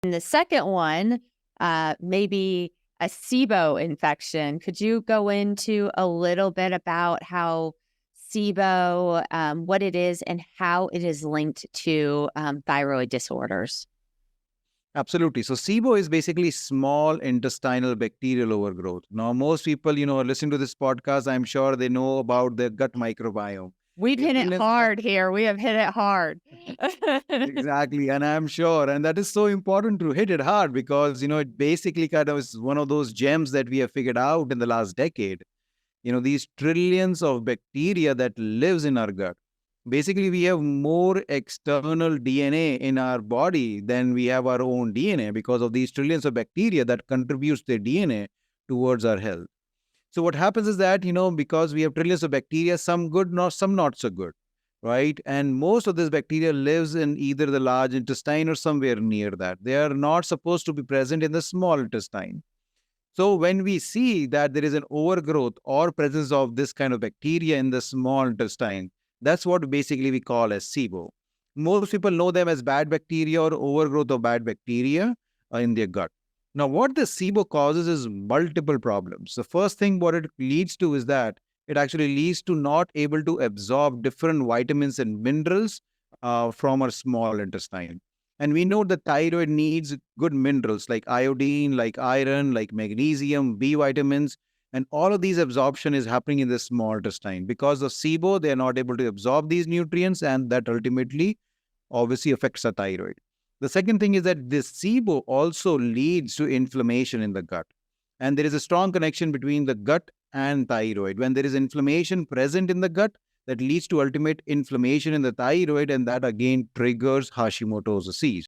And the second one, maybe a SIBO infection. Could you go into a little bit about how SIBO, what it is and how it is linked to thyroid disorders? Absolutely. So SIBO is basically small intestinal bacterial overgrowth. Now, most people, listening to this podcast, I'm sure they know about the gut microbiome. We've hit it hard here. We have hit it hard. Exactly. And I'm sure. And that is so important to hit it hard because, it basically kind of is one of those gems that we have figured out in the last decade. These trillions of bacteria that lives in our gut. Basically, we have more external DNA in our body than we have our own DNA because of these trillions of bacteria that contributes their DNA towards our health. So what happens is that, because we have trillions of bacteria, some good, some not so good, right? And most of this bacteria lives in either the large intestine or somewhere near that. They are not supposed to be present in the small intestine. So when we see that there is an overgrowth or presence of this kind of bacteria in the small intestine, that's what basically we call as SIBO. Most people know them as bad bacteria or overgrowth of bad bacteria in their gut. Now, what the SIBO causes is multiple problems. The first thing what it leads to is that it actually leads to not able to absorb different vitamins and minerals from our small intestine. And we know the thyroid needs good minerals like iodine, like iron, like magnesium, B vitamins, and all of these absorption is happening in the small intestine. Because of SIBO, they are not able to absorb these nutrients, and that ultimately obviously affects the thyroid. The second thing is that this SIBO also leads to inflammation in the gut. And there is a strong connection between the gut and thyroid. When there is inflammation present in the gut, that leads to ultimate inflammation in the thyroid, and that again triggers Hashimoto's disease.